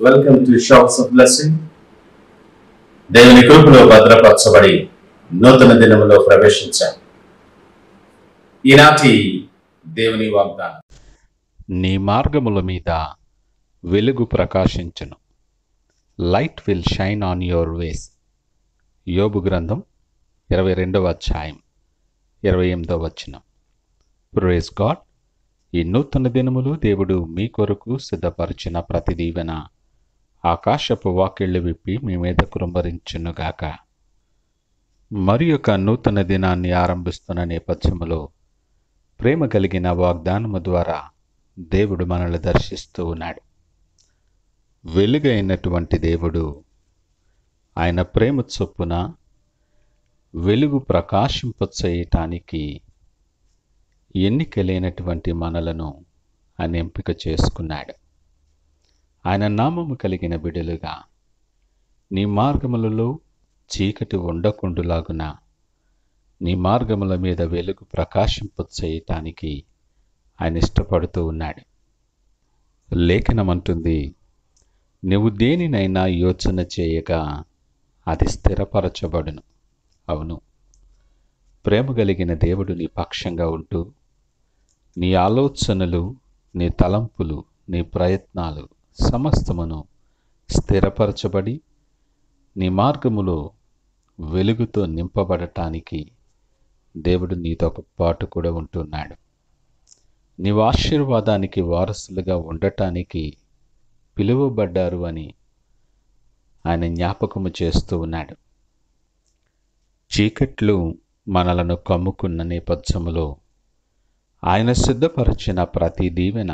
Welcome to shops of blessing. దేవుని కృపలో భద్రపరచబడి నూతన దినములో ప్రవేశించాం. ఈనాటి దేవుని వాగ్దానం, నీ మార్గముల మీద వెలుగు ప్రకాశించును. Light will shine on your ways. యోబు గ్రంథం 22వ అధ్యాయం 28వ వచనం. Praise God. ఈ నూతన దినములు దేవుడు మీ కొరకు సిద్ధపరిచిన ప్రతి దీవెన ఆకాశపు వాకిళ్లు విప్పి మీ మీద కురంభరించునుగాక. మరి ఒక నూతన దినాన్ని ఆరంభిస్తున్న నేపథ్యములో ప్రేమ కలిగిన వాగ్దానము ద్వారా దేవుడు మనల్ని దర్శిస్తూ ఉన్నాడు. వెలుగైనటువంటి దేవుడు ఆయన ప్రేమ చొప్పున వెలుగు ప్రకాశింపచేయటానికి ఎన్నికలేనటువంటి మనలను ఆయన ఎంపిక చేసుకున్నాడు. ఆయన నామము కలిగిన బిడ్డలుగా నీ మార్గములలో చీకటి ఉండకుండులాగున నీ మార్గముల మీద వెలుగు ప్రకాశింపచేయటానికి ఆయన ఇష్టపడుతూ ఉన్నాడు. లేఖనమంటుంది, నువ్వు దేనినైనా యోచన చేయగా అది స్థిరపరచబడును. అవును, ప్రేమ కలిగిన దేవుడు నీ పక్షంగా ఉంటూ నీ ఆలోచనలు, నీ తలంపులు, నీ ప్రయత్నాలు సమస్తమును స్థిరపరచబడి నీ మార్గములో వెలుగుతో నింపబడటానికి దేవుడు నీతో పాటు కూడా ఉంటున్నాడు. నీవు ఆశీర్వాదానికి వారసులుగా ఉండటానికి పిలువబడ్డారు అని ఆయన జ్ఞాపకము చేస్తూ ఉన్నాడు. చీకట్లు మనలను కమ్ముకున్న నేపథ్యములో ఆయన సిద్ధపరిచిన ప్రతి దీవెన,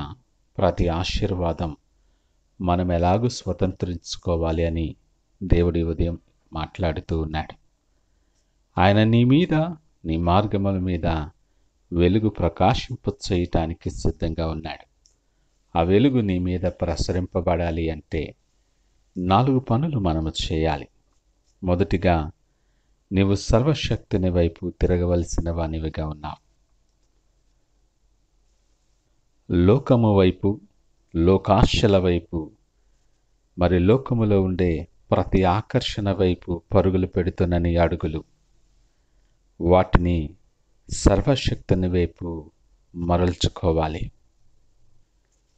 ప్రతి ఆశీర్వాదం మనం ఎలాగూ స్వతంత్రించుకోవాలి అని దేవుడి ఉదయం మాట్లాడుతూ ఉన్నాడు. ఆయన నీ మీద, నీ మార్గముల మీద వెలుగు ప్రకాశింపచేయటానికి సిద్ధంగా ఉన్నాడు. ఆ వెలుగు నీ మీద ప్రసరింపబడాలి అంటే 4 పనులు మనము చేయాలి. మొదటిగా, నీవు సర్వశక్తిని వైపు తిరగవలసిన వానివిగా ఉన్నావు. లోకము వైపు, లోకాశల వైపు, మరి లోకములో ఉండే ప్రతి ఆకర్షణ వైపు పరుగులు పెడుతున్న నీ అడుగులు, వాటిని సర్వశక్తిని వైపు మరల్చుకోవాలి.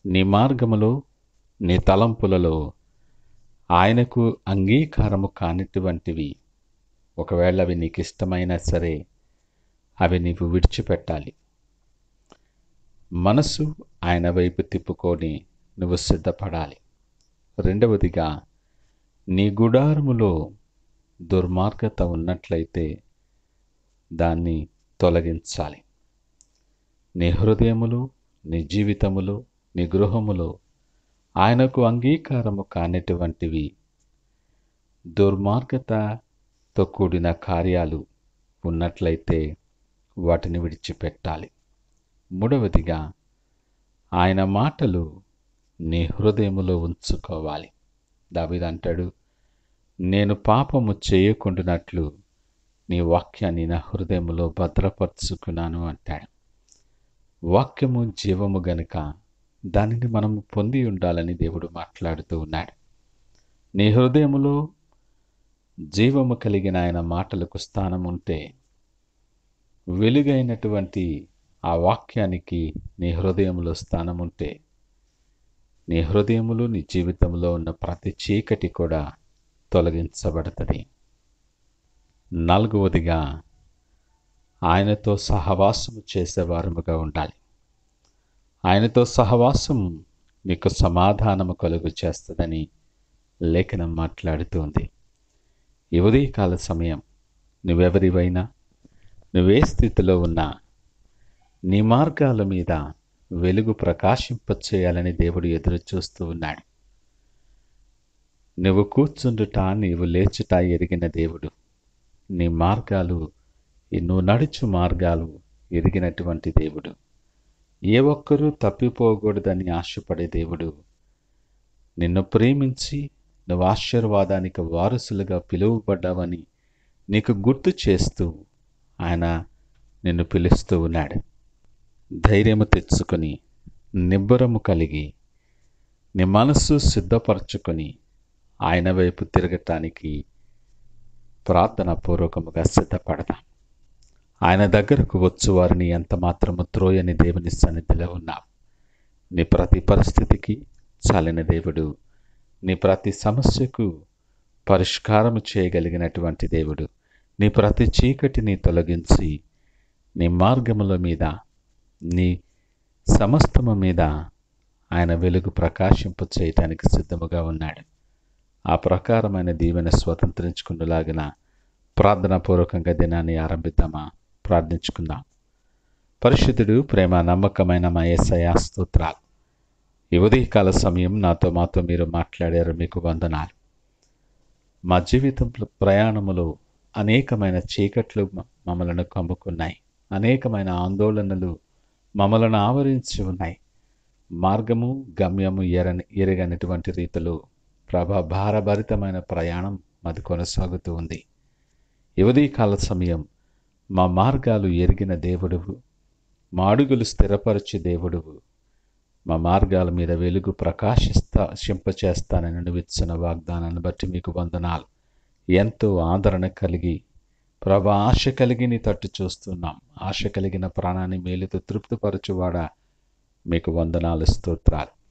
నీ మార్గములో, నీ తలంపులలో ఆయనకు అంగీకారము కానిటువంటివి ఒకవేళ అవి నీకు ఇష్టమైనా సరే అవి నీవు విడిచిపెట్టాలి. మనసు ఆయన వైపు తిప్పుకొని నువ్వు సిద్ధపడాలి. రెండవదిగా, నీ గుడారములో దుర్మార్గత ఉన్నట్లయితే దాన్ని తొలగించాలి. నీ హృదయములో, నీ జీవితములో, నీ గృహములో ఆయనకు అంగీకారము కానిటువంటివి, దుర్మార్గతతో కూడిన కార్యాలు ఉన్నట్లయితే వాటిని విడిచిపెట్టాలి. మూడవదిగా, ఆయన మాటలు నీ హృదయములో ఉంచుకోవాలి. దావీదు అంటాడు, నేను పాపము చేయకుండానట్లు నీ వాక్యాన్ని నా హృదయములో భద్రపరుచుకున్నాను అంటాడు. వాక్యము జీవము గనుక దానిని మనము పొంది ఉండాలని దేవుడు మాట్లాడుతూ ఉన్నాడు. నీ హృదయములో జీవము కలిగిన ఆయన మాటలకు స్థానం ఉంటే, వెలుగైనటువంటి ఆ వాక్యానికి నీ హృదయంలో స్థానం ఉంటే, నీ హృదయములో, నీ జీవితంలో ఉన్న ప్రతి చీకటి కూడా తొలగించబడుతుంది. 4వదిగా, ఆయనతో సహవాసము చేసేవారముగా ఉండాలి. ఆయనతో సహవాసం నీకు సమాధానము కలుగు చేస్తుందని లేఖనం మాట్లాడుతుంది. ఈ ఉదయకాల సమయం నువ్వెవరివైనా, నువ్వే స్థితిలో ఉన్నా, నీ మార్గాల మీద వెలుగు ప్రకాశింపచేయాలని దేవుడు ఎదురు చూస్తూ ఉన్నాడు. నువ్వు కూర్చుండుట, నీవు లేచుట ఎరిగిన దేవుడు. నీ మార్గాలు, నువ్వు నడుచు మార్గాలు ఎరిగినటువంటి దేవుడు. ఏ ఒక్కరూ తప్పిపోకూడదని ఆశపడే దేవుడు. నిన్ను ప్రేమించి నువ్వు ఆశీర్వాదానికి వారసులుగా పిలువబడ్డావని నీకు గుర్తు చేస్తూ ఆయన నిన్ను పిలుస్తూ ఉన్నాడు. ధైర్యము తెచ్చుకొని, నిబ్బరము కలిగి నీ మనస్సు సిద్ధపరచుకొని ఆయన వైపు తిరగటానికి ప్రార్థనాపూర్వకముగా సిద్ధపడదాం. ఆయన దగ్గరకు వచ్చు వారిని ఎంత మాత్రము త్రోయని దేవుని సన్నిధిలో ఉన్నాం. నీ ప్రతి పరిస్థితికి చాలిన దేవుడు, నీ ప్రతి సమస్యకు పరిష్కారము చేయగలిగినటువంటి దేవుడు, నీ ప్రతి చీకటిని తొలగించి నీ మార్గముల మీద, నీ సమస్తము మీద ఆయన వెలుగు ప్రకాశింపు చేయటానికి సిద్ధముగా ఉన్నాడు. ఆ ప్రకారమైన దీవెన స్వతంత్రించుకునేలాగిన ప్రార్థనాపూర్వకంగా దినాన్ని ఆరంభిద్దామా? ప్రార్థించుకుందాం. పరిశుద్ధుడు, ప్రేమ నమ్మకమైన మా యేసయ్యా స్తోత్రాలు. ఈ ఉదయకాల సమయం మాతో మీరు మాట్లాడారు, మీకు వందనాలు. మా జీవితం ప్రయాణములో అనేకమైన చీకట్లు మమ్మలను కమ్ముకున్నాయి. అనేకమైన ఆందోళనలు మమ్మలను ఆవరించి ఉన్నాయి. మార్గము గమ్యము ఎరగనటువంటి రీతిలో భారభరితమైన ప్రయాణం మాది కొనసాగుతూ ఉంది. ఈ ఉదయకాల సమయం మా మార్గాలు ఎరిగిన దేవుడువు, మా అడుగులు స్థిరపరచు దేవుడువు, మా మార్గాల మీద వెలుగు ప్రకాశింపచేస్తానని నువ్వు ఇచ్చిన వాగ్దానాన్ని బట్టి మీకు వందనాలు. ఎంతో ఆదరణ కలిగి ప్రభా, ఆశ కలిగి నీ తట్టు చూస్తున్నాం. ఆశ కలిగిన ప్రాణాన్ని మేలుతో తృప్తిపరచువాడా, మీకు వందనాలు, స్తోత్రాలు.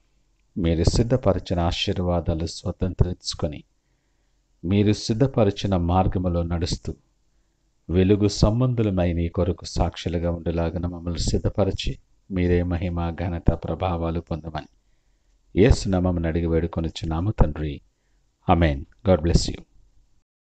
మీరు సిద్ధపరిచిన ఆశీర్వాదాలు స్వతంత్రించుకొని మీరు సిద్ధపరిచిన మార్గములో నడుస్తూ వెలుగు సంబంధులమై నీ కొరకు సాక్షులుగా ఉండేలాగా మమ్మల్ని సిద్ధపరిచి మీరే మహిమ ఘనత ప్రభావాలు పొందమని యేసు నామమున అడిగి వేడుకొనుచున్నాము తండ్రి. ఆమేన్. God bless you.